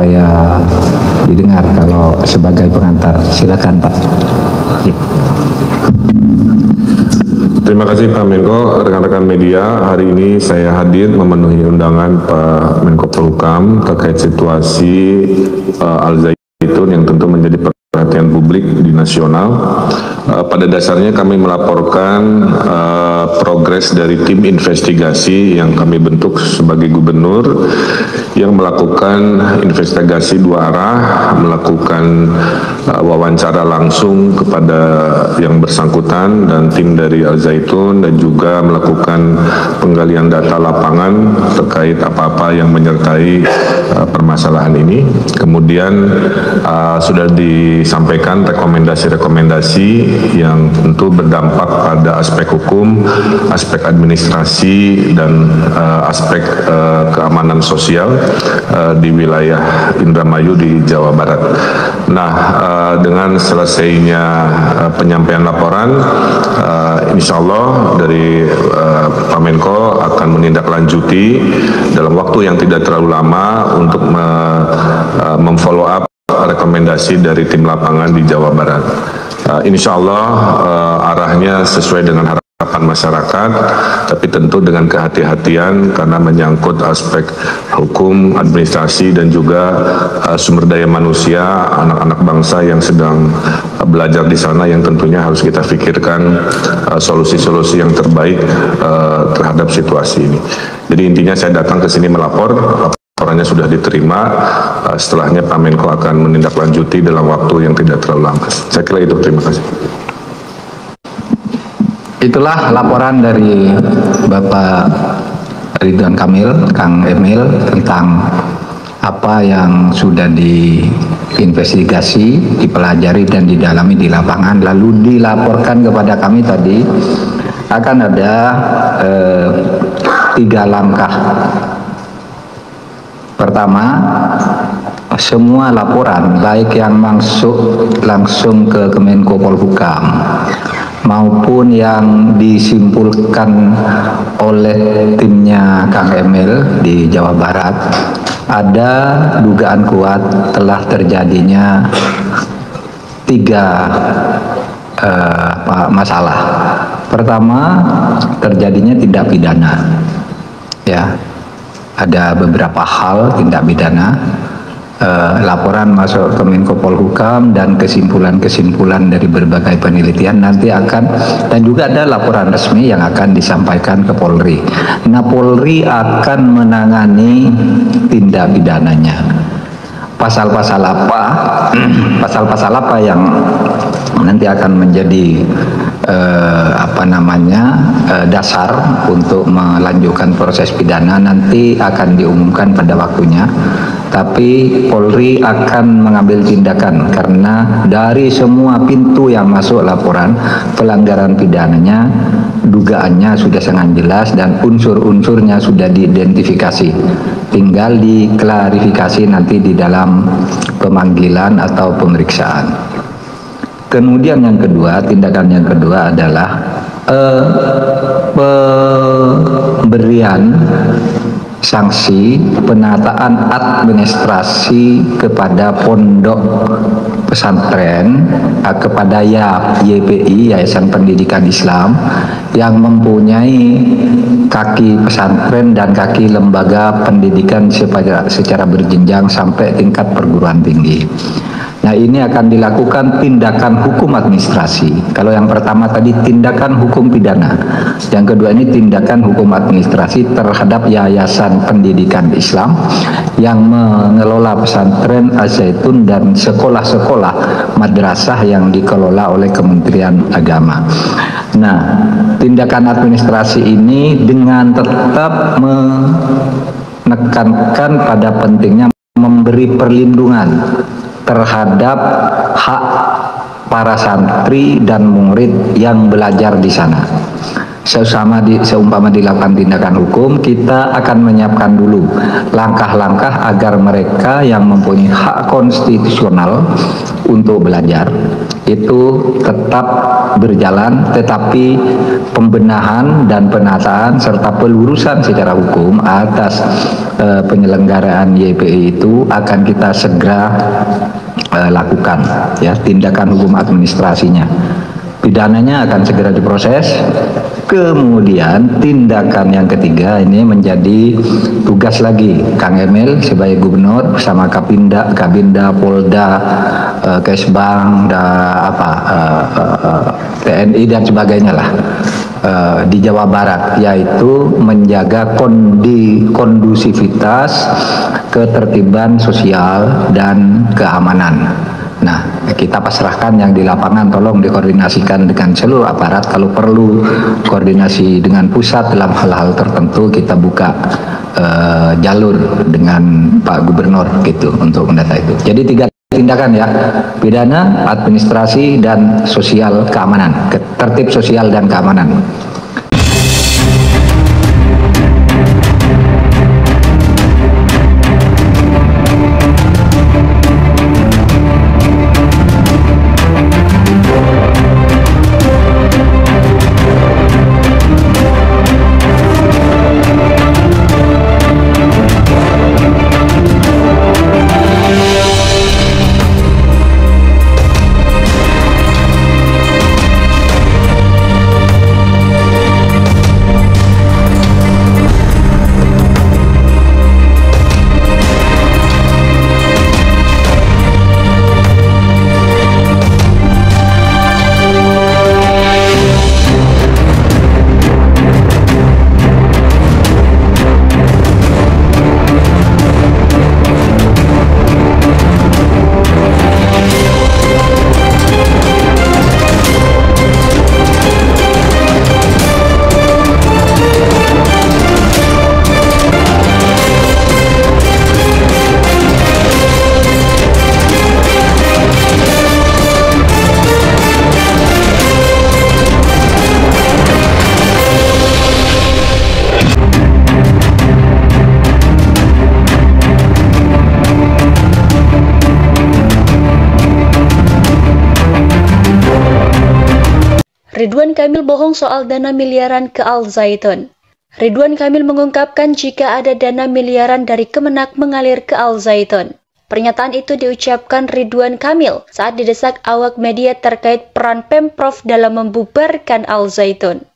supaya didengar kalau sebagai pengantar. Silakan Pak. Terima kasih Pak Menko, rekan-rekan media. Hari ini saya hadir memenuhi undangan Pak Menko Polhukam terkait situasi Al Zaitun yang tentu menjadi perhatian publik di nasional. Pada dasarnya kami melaporkan progres dari tim investigasi yang kami bentuk sebagai gubernur yang melakukan investigasi dua arah, melakukan wawancara langsung kepada yang bersangkutan dan tim dari Al Zaitun, dan juga melakukan penggalian data lapangan terkait apa-apa yang menyertai permasalahan ini. Kemudian sudah disampaikan rekomendasi-rekomendasi yang tentu berdampak pada aspek hukum, aspek administrasi, dan aspek keamanan sosial di wilayah Indramayu di Jawa Barat. Nah, dengan selesainya penyampaian laporan, insya Allah dari Pak Menko akan menindaklanjuti dalam waktu yang tidak terlalu lama untuk memfollow up rekomendasi dari tim lapangan di Jawa Barat. Insya Allah arahnya sesuai dengan harapan masyarakat, tapi tentu dengan kehati-hatian karena menyangkut aspek hukum, administrasi, dan juga sumber daya manusia, anak-anak bangsa yang sedang belajar di sana, yang tentunya harus kita pikirkan solusi-solusi yang terbaik terhadap situasi ini. Jadi intinya saya datang ke sini melapor. Laporannya sudah diterima, setelahnya Pak Menko akan menindaklanjuti dalam waktu yang tidak terlalu lama. Saya kira itu, terima kasih. Itulah laporan dari Bapak Ridwan Kamil, Kang Emil, tentang apa yang sudah diinvestigasi, dipelajari, dan didalami di lapangan, lalu dilaporkan kepada kami tadi. Akan ada 3 langkah. Pertama, semua laporan baik yang masuk langsung ke Kemenko Polhukam maupun yang disimpulkan oleh timnya Kang Emil di Jawa Barat, ada dugaan kuat telah terjadinya 3 masalah. Pertama, terjadinya tindak pidana, ya. Ada beberapa hal tindak pidana, laporan masuk ke Menko Polhukam dan kesimpulan-kesimpulan dari berbagai penelitian nanti akan, dan juga ada laporan resmi yang akan disampaikan ke Polri. Nah, Polri akan menangani tindak pidananya. Pasal-pasal apa, pasal-pasal apa yang nanti akan menjadi dasar untuk melanjutkan proses pidana nanti akan diumumkan pada waktunya. Tapi Polri akan mengambil tindakan karena dari semua pintu yang masuk laporan pelanggaran pidananya, dugaannya sudah sangat jelas dan unsur-unsurnya sudah diidentifikasi. Tinggal diklarifikasi nanti di dalam pemanggilan atau pemeriksaan. Kemudian yang kedua, tindakan yang kedua adalah pemberian sanksi penataan administrasi kepada pondok pesantren, kepada YPI, Yayasan Pendidikan Islam, yang mempunyai kaki pesantren dan kaki lembaga pendidikan secara berjenjang sampai tingkat perguruan tinggi. Nah, ini akan dilakukan tindakan hukum administrasi. Kalau yang pertama tadi tindakan hukum pidana, yang kedua ini tindakan hukum administrasi terhadap Yayasan Pendidikan Islam yang mengelola pesantren Al Zaitun dan sekolah-sekolah madrasah yang dikelola oleh Kementerian Agama. Nah, tindakan administrasi ini dengan tetap menekankan pada pentingnya memberi perlindungan terhadap hak para santri dan murid yang belajar di sana. Seumpama dilakukan tindakan hukum, kita akan menyiapkan dulu langkah-langkah agar mereka yang mempunyai hak konstitusional untuk belajar itu tetap berjalan, tetapi pembenahan dan penataan serta pelurusan secara hukum atas penyelenggaraan YPI itu akan kita segera lakukan, ya, tindakan hukum administrasinya. Pidananya akan segera diproses. Kemudian tindakan yang ketiga ini menjadi tugas lagi Kang Emil sebagai gubernur bersama Kabinda, Polda, Kesbang, TNI dan sebagainya lah di Jawa Barat, yaitu menjaga kondusivitas, ketertiban sosial dan keamanan. Nah, kita pasrahkan yang di lapangan, tolong dikoordinasikan dengan seluruh aparat. Kalau perlu koordinasi dengan pusat dalam hal-hal tertentu, kita buka jalur dengan Pak Gubernur gitu untuk mendata itu. Jadi 3 tindakan ya, pidana, administrasi, dan sosial keamanan, tertib sosial dan keamanan. Ridwan Kamil bohong soal dana miliaran ke Al Zaitun. Ridwan Kamil mengungkapkan jika ada dana miliaran dari Kemenak mengalir ke Al Zaitun. Pernyataan itu diucapkan Ridwan Kamil saat didesak awak media terkait peran Pemprov dalam membubarkan Al Zaitun.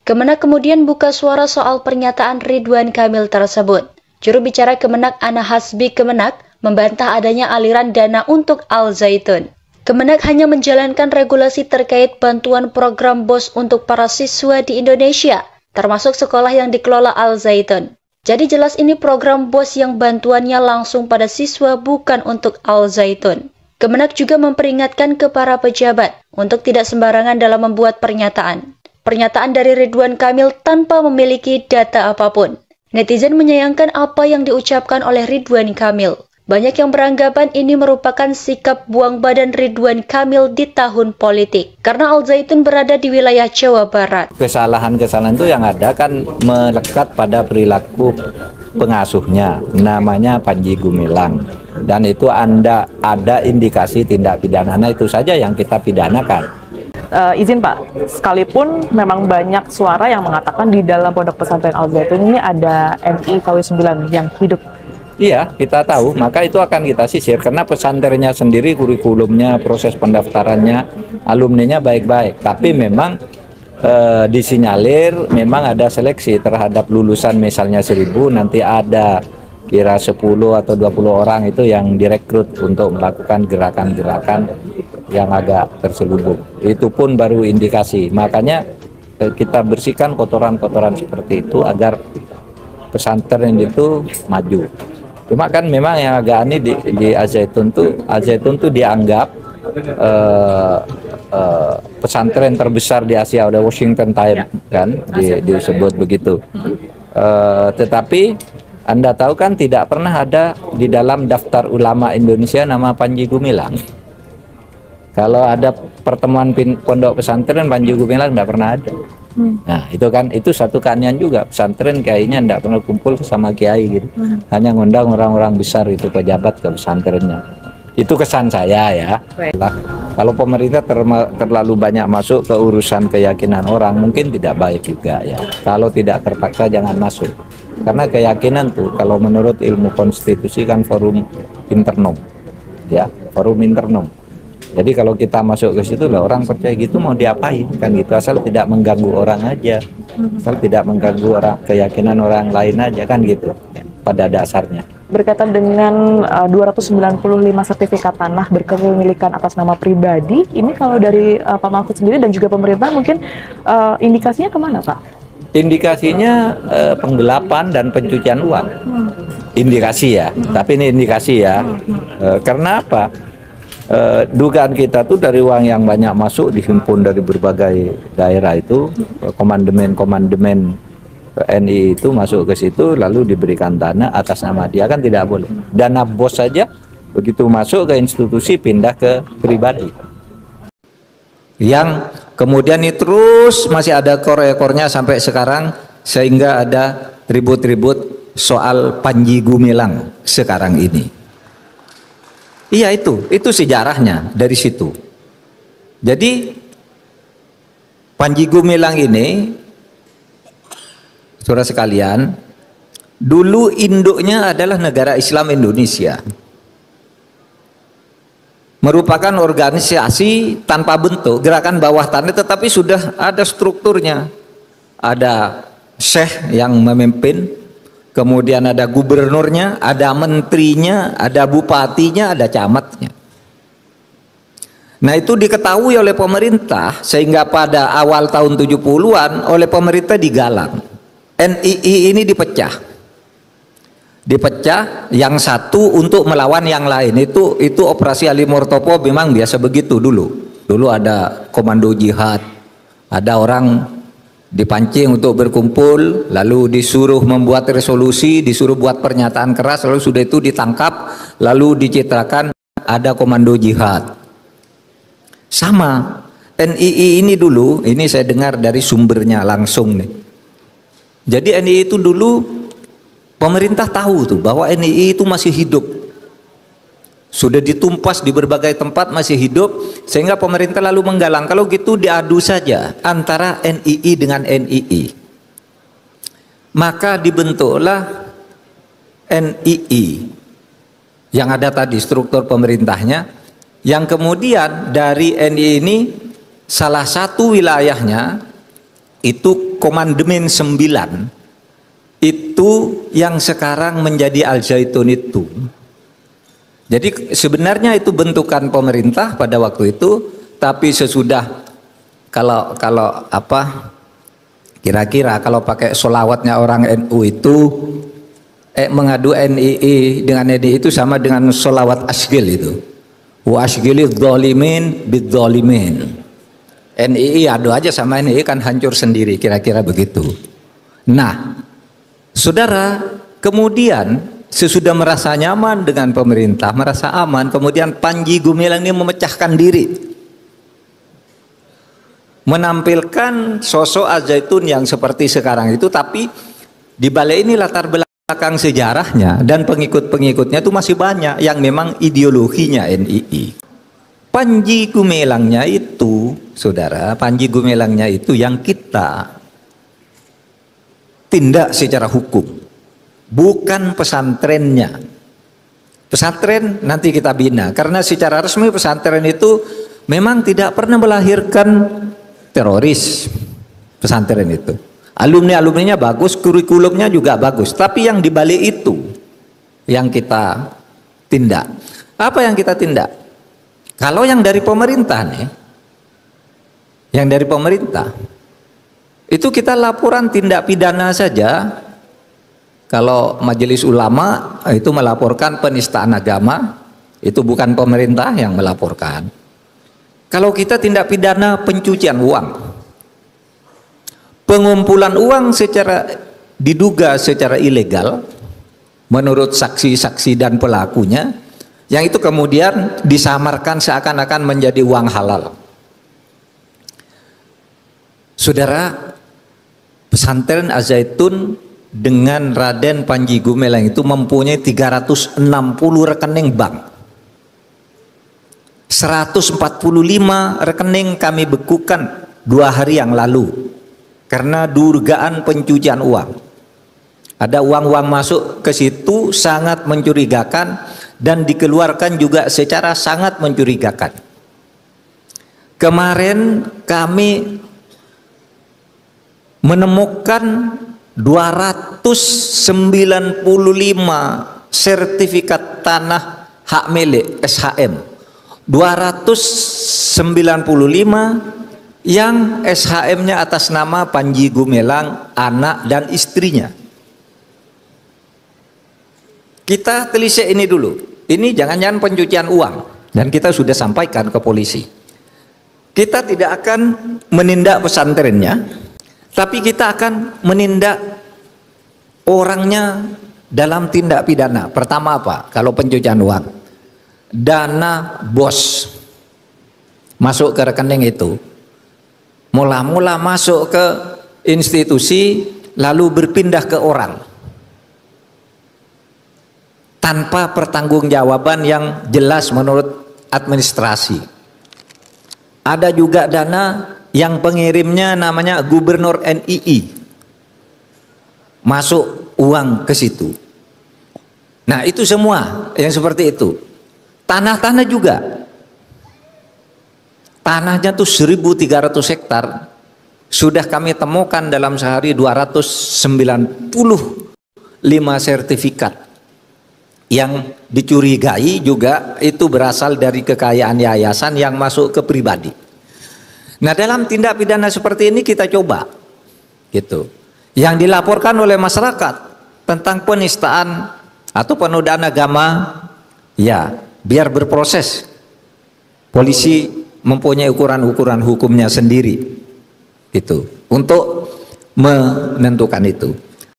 Kemenak kemudian buka suara soal pernyataan Ridwan Kamil tersebut. Juru bicara Kemenak Ana Hasbi Kemenak membantah adanya aliran dana untuk Al Zaitun. Kemenak hanya menjalankan regulasi terkait bantuan program BOS untuk para siswa di Indonesia, termasuk sekolah yang dikelola Al Zaitun. Jadi jelas ini program BOS yang bantuannya langsung pada siswa, bukan untuk Al Zaitun. Kemenak juga memperingatkan ke para pejabat untuk tidak sembarangan dalam membuat pernyataan. Pernyataan dari Ridwan Kamil tanpa memiliki data apapun. Netizen menyayangkan apa yang diucapkan oleh Ridwan Kamil. Banyak yang beranggapan ini merupakan sikap buang badan Ridwan Kamil di tahun politik, karena Al Zaitun berada di wilayah Jawa Barat. Kesalahan-kesalahan itu yang ada kan melekat pada perilaku pengasuhnya, namanya Panji Gumilang, dan itu ada indikasi tindak pidana. Nah, itu saja yang kita pidanakan. Izin Pak, sekalipun memang banyak suara yang mengatakan di dalam pondok pesantren Al Zaitun ini ada MI KW9 yang hidup. Iya, kita tahu, maka itu akan kita sisir karena pesantrennya sendiri, kurikulumnya, proses pendaftarannya, alumninya baik-baik. Tapi memang disinyalir memang ada seleksi terhadap lulusan misalnya 1000, nanti ada kira 10 atau 20 orang itu yang direkrut untuk melakukan gerakan-gerakan yang agak terselubung. Itu pun baru indikasi. Makanya kita bersihkan kotoran-kotoran seperti itu agar pesantren itu maju. Cuma kan memang yang agak aneh di Al Zaitun tuh dianggap pesantren terbesar di Asia, ada Washington Times kan disebut begitu. Tetapi Anda tahu kan tidak pernah ada di dalam daftar ulama Indonesia nama Panji Gumilang. Kalau ada pertemuan pondok pesantren Panji Gumilang tidak pernah ada. Nah itu satu keanehan juga, pesantren kayaknya tidak pernah kumpul sama kiai gitu, hanya ngundang orang-orang besar itu pejabat ke pesantrennya. Itu kesan saya ya. Baik. Kalau pemerintah terlalu banyak masuk ke urusan keyakinan orang, mungkin tidak baik juga ya. Kalau tidak terpaksa jangan masuk. Karena keyakinan tuh kalau menurut ilmu konstitusi kan forum internum. Ya, forum internum. Jadi kalau kita masuk ke situ lah orang percaya gitu mau diapain kan gitu, asal tidak mengganggu orang aja. Asal tidak mengganggu orang, keyakinan orang lain aja kan gitu. Pada dasarnya. Berkaitan dengan 295 sertifikat tanah berkepemilikan atas nama pribadi, ini kalau dari Pak Mahfud sendiri dan juga pemerintah mungkin indikasinya kemana Pak? Indikasinya penggelapan dan pencucian uang. Indikasi ya, tapi ini indikasi ya. Karena apa? Dugaan kita tuh dari uang yang banyak masuk dihimpun dari berbagai daerah itu, komandemen NI itu masuk ke situ lalu diberikan tanah atas nama dia, kan tidak boleh. Dana bos saja begitu masuk ke institusi pindah ke pribadi. Yang kemudian ini terus masih ada ekor-ekornya sampai sekarang, sehingga ada ribut-ribut soal Panji Gumilang sekarang ini. Iya, itu sejarahnya dari situ. Jadi Panji Gumilang ini, saudara sekalian, dulu induknya adalah Negara Islam Indonesia. Merupakan organisasi tanpa bentuk, gerakan bawah tanah, tetapi sudah ada strukturnya. Ada syekh yang memimpin, kemudian ada gubernurnya, ada menterinya, ada bupatinya, ada camatnya. Nah, itu diketahui oleh pemerintah, sehingga pada awal tahun 70-an oleh pemerintah digalang. NII ini dipecah, yang satu untuk melawan yang lain. Itu operasi Ali Murtopo memang biasa begitu dulu ada komando jihad, ada orang dipancing untuk berkumpul, lalu disuruh membuat resolusi, disuruh buat pernyataan keras, lalu sudah itu ditangkap, lalu dicitrakan ada komando jihad. Sama NII ini dulu, ini saya dengar dari sumbernya langsung nih. Jadi NII itu dulu pemerintah tahu tuh bahwa NII itu masih hidup, sudah ditumpas di berbagai tempat masih hidup, sehingga pemerintah lalu menggalang, kalau gitu diadu saja antara NII dengan NII. Maka dibentuklah NII yang ada tadi struktur pemerintahnya, yang kemudian dari NII ini salah satu wilayahnya itu Komandemen 9, itu yang sekarang menjadi Al Zaitun itu. Jadi sebenarnya itu bentukan pemerintah pada waktu itu, tapi sesudah kalau apa kira-kira kalau pakai sholawatnya orang NU itu mengadu NII dengan NII itu sama dengan sholawat asgil itu. Wa asgilidz dzalimin bidzalimin. NII adu aja sama NII kan hancur sendiri, kira-kira begitu. Nah, saudara, kemudian sesudah merasa nyaman dengan pemerintah, merasa aman, kemudian Panji Gumilang ini memecahkan diri, menampilkan sosok Al Zaitun yang seperti sekarang itu, tapi di balik ini latar belakang sejarahnya dan pengikut-pengikutnya itu masih banyak yang memang ideologinya NII. Panji Gumilangnya itu, saudara, Panji Gumilangnya itu yang kita tindak secara hukum, bukan pesantrennya. Pesantren nanti kita bina, karena secara resmi pesantren itu memang tidak pernah melahirkan teroris. Pesantren itu alumni-alumninya bagus, kurikulumnya juga bagus, tapi yang dibalik itu yang kita tindak. Apa yang kita tindak? Kalau yang dari pemerintah nih, yang dari pemerintah itu kita laporan tindak pidana saja. Kalau majelis ulama itu melaporkan penistaan agama, itu bukan pemerintah yang melaporkan. Kalau kita tindak pidana pencucian uang, pengumpulan uang secara diduga secara ilegal menurut saksi-saksi dan pelakunya, yang itu kemudian disamarkan seakan-akan menjadi uang halal. Saudara, pesantren Al Zaitun dengan Raden Panji Gumilang itu mempunyai 360 rekening bank. 145 rekening kami bekukan 2 hari yang lalu karena dugaan pencucian uang. Ada uang-uang masuk ke situ sangat mencurigakan dan dikeluarkan juga secara sangat mencurigakan. Kemarin kami menemukan 295 sertifikat tanah hak milik SHM. 295 yang SHM-nya atas nama Panji Gumilang, anak dan istrinya. Kita telisik ini dulu. Ini jangan-jangan pencucian uang, dan kita sudah sampaikan ke polisi. Kita tidak akan menindak pesantrennya, tapi kita akan menindak orangnya dalam tindak pidana. Pertama apa? Kalau pencucian uang, dana bos masuk ke rekening itu, mula-mula masuk ke institusi lalu berpindah ke orang tanpa pertanggungjawaban yang jelas menurut administrasi. Ada juga dana yang pengirimnya namanya gubernur NII, masuk uang ke situ. Nah, itu semua yang seperti itu. Tanah-tanah juga, tanahnya tuh 1.300 hektar sudah kami temukan dalam sehari 295 sertifikat yang dicurigai juga itu berasal dari kekayaan yayasan yang masuk ke pribadi. Nah, dalam tindak pidana seperti ini kita coba gitu, yang dilaporkan oleh masyarakat tentang penistaan atau penodaan agama, ya biar berproses. Polisi mempunyai ukuran-ukuran hukumnya sendiri itu untuk menentukan itu.